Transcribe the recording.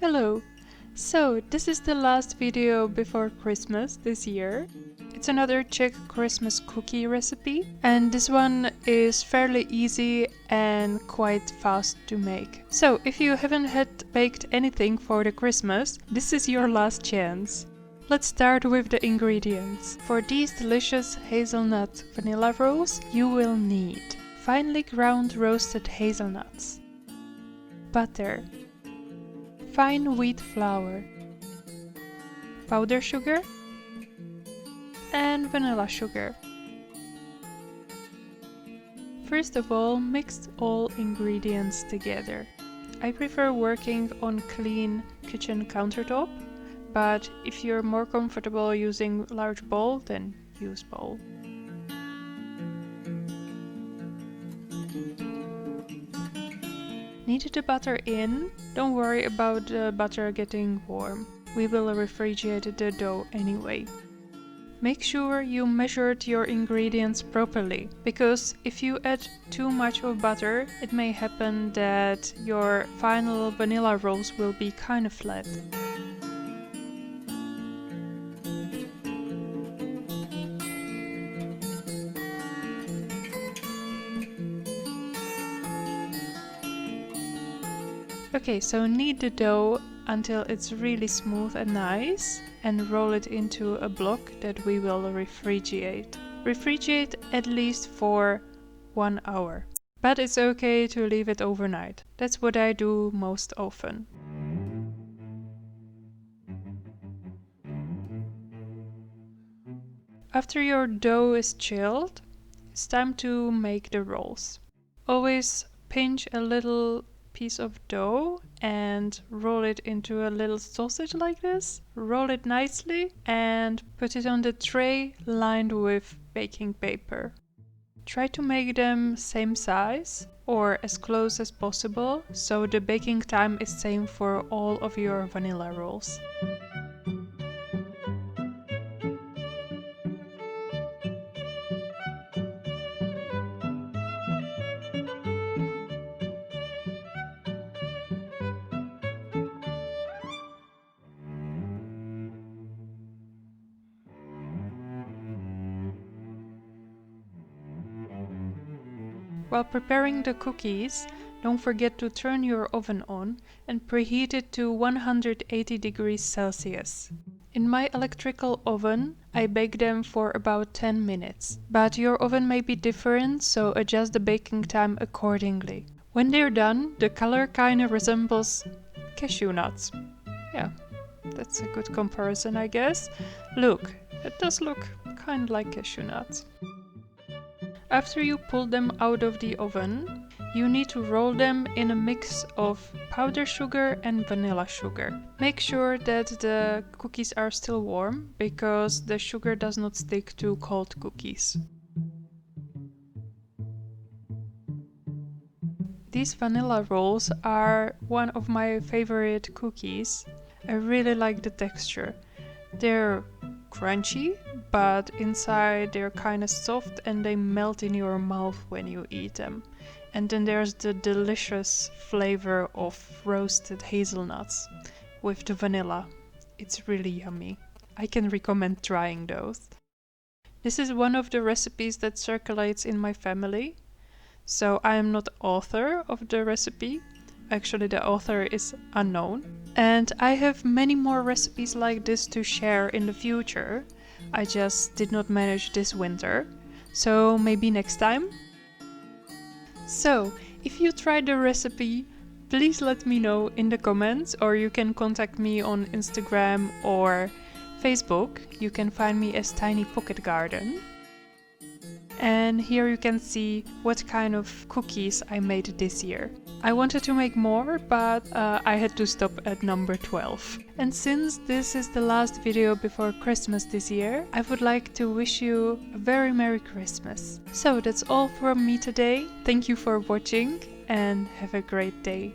Hello! So, this is the last video before Christmas this year. It's another Czech Christmas cookie recipe, and this one is fairly easy and quite fast to make. So, if you haven't had baked anything for the Christmas, this is your last chance. Let's start with the ingredients. For these delicious hazelnut vanilla rolls, you will need finely ground roasted hazelnuts, butter, fine wheat flour, powder sugar, and vanilla sugar. First of all, mix all ingredients together. I prefer working on clean kitchen countertop, but if you're more comfortable using large bowl, then use bowl. Knead the butter in. Don't worry about the butter getting warm. We will refrigerate the dough anyway. Make sure you measured your ingredients properly, because if you add too much of butter, it may happen that your final vanilla rolls will be kind of flat. Okay, so knead the dough until it's really smooth and nice, and roll it into a block that we will refrigerate. Refrigerate at least for 1 hour. But it's okay to leave it overnight. That's what I do most often. After your dough is chilled, it's time to make the rolls. Always pinch a little piece of dough and roll it into a little sausage like this. Roll it nicely and put it on the tray lined with baking paper. Try to make them same size or as close as possible, so the baking time is same for all of your vanilla rolls. While preparing the cookies, don't forget to turn your oven on and preheat it to 180 degrees Celsius. In my electrical oven, I bake them for about 10 minutes, but your oven may be different, so adjust the baking time accordingly. When they're done, the color kinda resembles cashew nuts. Yeah, that's a good comparison, I guess. Look, it does look kinda like cashew nuts. After you pull them out of the oven, you need to roll them in a mix of powdered sugar and vanilla sugar. Make sure that the cookies are still warm, because the sugar does not stick to cold cookies. These vanilla rolls are one of my favorite cookies. I really like the texture. They're crunchy, but inside they're kind of soft and they melt in your mouth when you eat them. And then there's the delicious flavor of roasted hazelnuts with the vanilla. It's really yummy. I can recommend trying those. This is one of the recipes that circulates in my family, so I am not author of the recipe. Actually, the author is unknown. And I have many more recipes like this to share in the future. I just did not manage this winter, so maybe next time. So, if you tried the recipe, please let me know in the comments, or you can contact me on Instagram or Facebook. You can find me as Tiny Pocket Garden. And here you can see what kind of cookies I made this year. I wanted to make more, but I had to stop at number 12. And since this is the last video before Christmas this year, I would like to wish you a very Merry Christmas. So that's all from me today. Thank you for watching and have a great day.